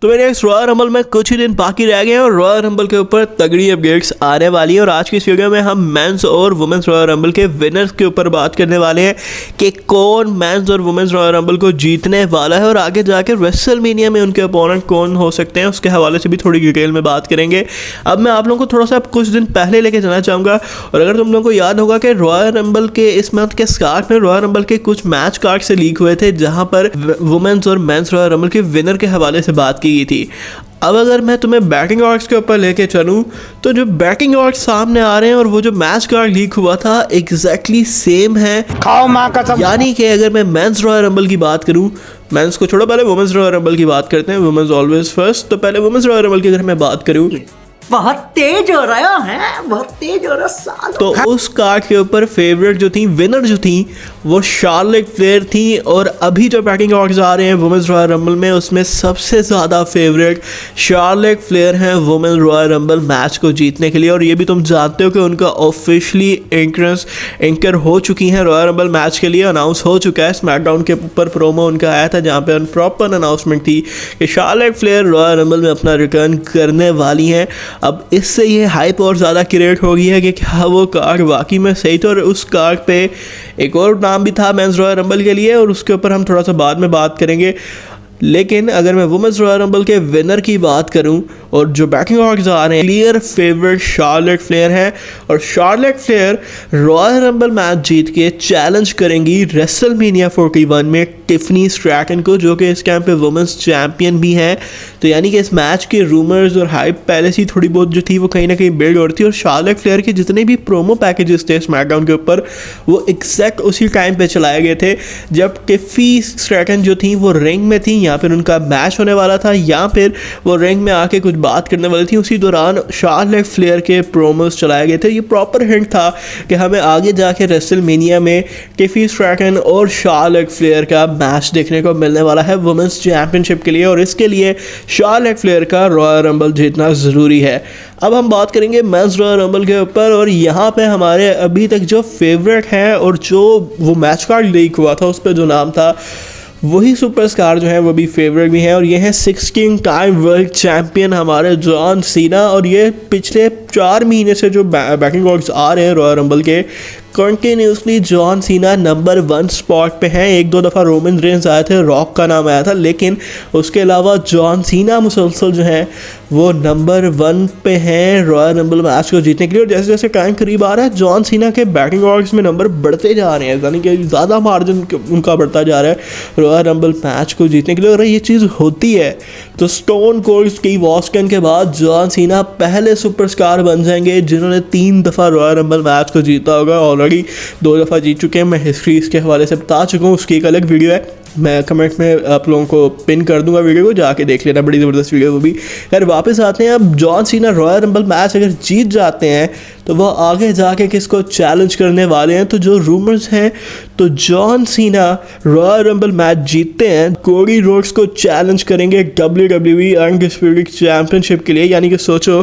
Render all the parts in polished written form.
तो मेरे इस रॉयल रंबल में कुछ ही दिन बाकी रह गए हैं और रॉयल रंबल के ऊपर तगड़ी अपडेट्स आने वाली है। और आज की इस वीडियो में हम मेंस और वुमेन्स रॉयल रंबल के विनर्स के ऊपर बात करने वाले हैं कि कौन मेंस और वुमेन्स रॉयल रंबल को जीतने वाला है और आगे जाके रेसलमेनिया में उनके अपोनेंट कौन हो सकते हैं उसके हवाले से भी थोड़ी डिटेल में बात करेंगे। अब मैं आप लोगों को थोड़ा सा कुछ दिन पहले लेके जाना चाहूँगा। और अगर तुम लोगों को याद होगा कि रॉयल रंबल के इस मंथ के स्टार्ट में रॉयल रंबल के कुछ मैच कार्ड से लीक हुए थे जहाँ पर वुमेन्स और मेंस रॉयल रंबल के विनर के हवाले से बात की गई थी। अब अगर मैं तुम्हें बैटिंग ऑर्ड्स के ऊपर लेके चलूँ तो जो बैटिंग ऑर्ड्स सामने आ रहे हैं और वो जो मैच कार्ड लीक हुआ था एग्जैक्टली सेम है। खाओ माँ कसम। यानी कि अगर मैं मेंस रॉयल रंबल की बात करूँ, मेंस को छोड़ो पहले वुमेन्स रॉयल रंबल की बात करते हैं। Women's always first. तो पहले वुमेन्स रॉयल रंबल की अगर मैं बात करूँ बहुत तेज हो रहा है, बहुत तेज हो रहा साल। तो उस कार्ड के ऊपर फेवरेट जो थी, विनर जो थी वो शार्लेट फ्लेयर थी। और अभी जो बैटिंग ऑर्ड्स आ रहे हैं वुमेन्स रॉयल रंबल में उसमें सबसे ज़्यादा फेवरेट शार्लेट फ्लेयर हैं वुमेन्स रॉयल रंबल मैच को जीतने के लिए। और ये भी तुम जानते हो कि उनका ऑफिशियली एंकर हो चुकी हैं रॉयल रंबल मैच के लिए, अनाउंस हो चुका है। स्मैकडाउन के ऊपर प्रोमो उनका आया था जहाँ पे प्रॉपर अनाउंसमेंट थी कि शार्लेट फ्लेयर रॉयल रंबल में अपना रिटर्न करने वाली हैं। अब इससे ये हाइप और ज़्यादा क्रिएट हो गई है कि क्या वो कार्ड वाकई में सही था। और उस कार्ड पे एक और नाम भी था मेंस रॉयल रंबल के लिए और उसके ऊपर हम थोड़ा सा बाद में बात करेंगे। लेकिन अगर मैं वुमेन्स रॉयल रंबल के विनर की बात करूं और जो बैटिंग ऑर्ड्स आ रहे हैं, क्लियर फेवरेट शार्लेट फ्लेयर है। और Charlotte Flair Royal Rumble match जीत के चैलेंज करेंगी रेसलमेनिया 41 में टिफनी स्ट्रैटन को, जो कि इस टाइम पे वुमेन्स चैंपियन भी हैं। तो यानी कि इस मैच के रूमर्स और हाइप पहले से ही थोड़ी बहुत जो थी वो कहीं ना कहीं बिल्ड हो रही थी। और शार्लेट फ्लेयर के जितने भी प्रोमो पैकेजेस थे स्मैकडाउन के ऊपर वो एग्जैक्ट उसी टाइम पे चलाए गए थे जब टिफी स्ट्रैटन जो थी वो रिंग में थी। यहाँ पर उनका मैच होने वाला था या फिर वो रिंग में आके कुछ बात करने वाली थी। उसी दौरान शार्लेट फ्लेयर के प्रोमोस चलाए गए थे। ये प्रॉपर हिंट था कि हमें आगे जाके रेसलमेनिया में टिफी स्ट्रैटन और शार्लेट फ्लेयर का मैच देखने को मिलने वाला है वुमेन्स चैंपियनशिप के लिए। और इसके लिए शार्लेट फ्लेयर का रॉयल रंबल जीतना ज़रूरी है। अब हम बात करेंगे मेंस रॉयल रंबल के ऊपर और यहाँ पे हमारे अभी तक जो फेवरेट हैं और जो वो मैच कार्ड लीक हुआ था उस पर जो नाम था वही सुपरस्टार जो है वो भी फेवरेट भी हैं। और ये हैं 16 टाइम वर्ल्ड चैंपियन हमारे जॉन सीना। और ये पिछले 4 महीने से जो बैटिंग ऑर्ड्स आ रहे हैं रॉयल रंबल के continuously John Cena number 1 spot पे हैं। 1-2 दफ़ा रोमन रेंस आए थे, रॉक का नाम आया था, लेकिन उसके अलावा जॉन सीना मुसलसल जो हैं वो नंबर 1 पे हैं रॉयल रंबल मैच को जीतने के लिए। और जैसे जैसे टाइम करीब आ रहा है जॉन सीना के बैटिंग ऑर्ड्स में नंबर बढ़ते जा रहे हैं, यानी कि ज़्यादा मार्जिन उनका बढ़ता जा रहा है रॉयल रंबल मैच को जीतने के लिए। और ये चीज़ होती है तो स्टोन कोल्ड स्टीव ऑस्टिन के बाद जॉन सीना पहले सुपरस्टार बन जाएंगे जिन्होंने 3 दफ़ा रॉयल रंबल मैच को जीता होगा। ऑलरेडी 2 दफ़ा जीत चुके हैं। मैं हिस्ट्री इसके हवाले से बता चुका हूँ, उसकी एक अलग वीडियो है, मैं कमेंट में आप लोगों को पिन कर दूंगा, वीडियो को जाके देख लेना, बड़ी ज़बरदस्त वीडियो वो भी। यार वापस आते हैं। अब John Cena royal Rumble match अगर जीत जाते हैं तो वह आगे जाके किसको चैलेंज करने वाले हैं। तो जो रूमर्स हैं तो John Cena royal Rumble match जीतते हैं कोडी रोड्स को चैलेंज करेंगे WWE अनडिस्प्यूटेड चैंपियनशिप के लिए। यानी कि सोचो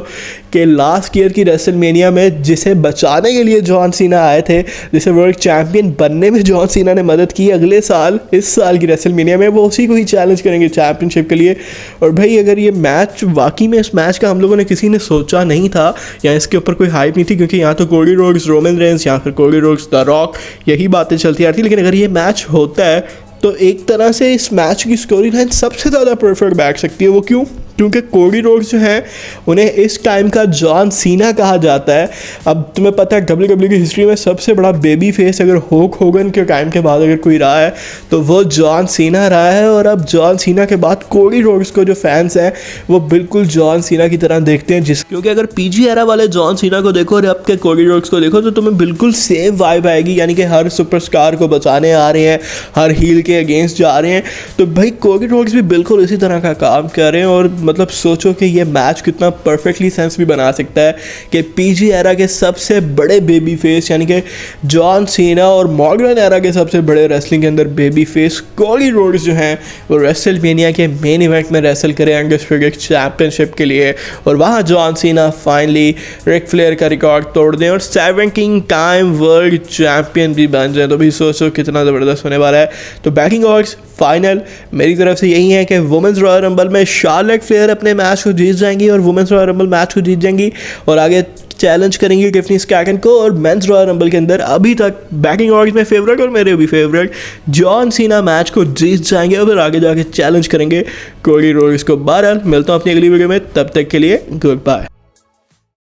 कि लास्ट ईयर की रेसलमेनिया में जिसे बचाने के लिए जॉन सीना आए थे, जिसे वर्ल्ड चैंपियन बनने में जॉन सीना ने मदद की, अगले साल इस साल की रेसलमेनिया में वो उसी को ही चैलेंज करेंगे चैंपियनशिप के लिए। और भाई अगर ये मैच वाकई में इस मैच का हम लोगों ने किसी ने सोचा नहीं था या इसके ऊपर कोई हाइप नहीं थी, क्योंकि यहाँ तो कोडी रोड्स रोमन रेंस या फिर कोडी रोड्स द रॉक यही बातें चलती आ रही थी। लेकिन अगर ये मैच होता है तो एक तरह से इस मैच की स्टोरी लाइन सबसे ज़्यादा परफेक्ट बैठ सकती है। वो क्यों? क्योंकि कोडी रोड्स जो हैं उन्हें इस टाइम का जॉन सीना कहा जाता है। अब तुम्हें पता है WWE की हिस्ट्री में सबसे बड़ा बेबी फेस अगर होक होगन के टाइम के बाद अगर कोई रहा है तो वो जॉन सीना रहा है। और अब जॉन सीना के बाद कोडी रोड्स को जो फैंस हैं वो बिल्कुल जॉन सीना की तरह देखते हैं, क्योंकि अगर PG एरा वाले जॉन सीना को देखो और अब के कोडी रोड्स को देखो तो तुम्हें बिल्कुल सेम वाइब आएगी। यानी कि हर सुपरस्टार को बचाने आ रहे हैं, हर हील के अगेंस्ट जा रहे हैं। तो भाई कोडी रोड्स भी बिल्कुल इसी तरह का काम कर रहे हैं। और मतलब सोचो कि ये मैच कितना परफेक्टली सेंस भी बना सकता है कि पीजी एरा के सबसे बड़े बेबी फेस यानी कि जॉन सीना और मॉडर्न एरा के सबसे बड़े रेसलिंग के अंदर बेबी फेस कोडी रोड्स जो हैं वो रेसलमेनिया के मेन इवेंट में रेसल करें अनडिस्प्यूटेड चैंपियनशिप के लिए, और वहाँ John Cena finally Ric Flair का रिकॉर्ड तोड़ दें और 17 टाइम वर्ल्ड चैंपियन भी बन जाए। तो भी सोचो कितना ज़बरदस्त होने वाला है। तो बैटिंग ऑर्ड्स फाइनल मेरी तरफ से यही है कि वुमेंस रॉयल रंबल में शार्लेट फ्लेयर अपने मैच को जीत जाएंगी और वुमेंस रॉयल रंबल मैच को जीत जाएंगी और आगे चैलेंज करेंगी टिफनी स्टैटन को। और मेंस रॉयल रंबल के अंदर अभी तक बैटिंग ऑर्डर्स में फेवरेट और मेरे भी फेवरेट जॉन सीना मैच को जीत जाएंगे और फिर आगे जाके चैलेंज करेंगे कोडी रोड्स को। बहरहाल मिलता हूँ अपनी अगली वीडियो में, तब तक के लिए गुड बाय।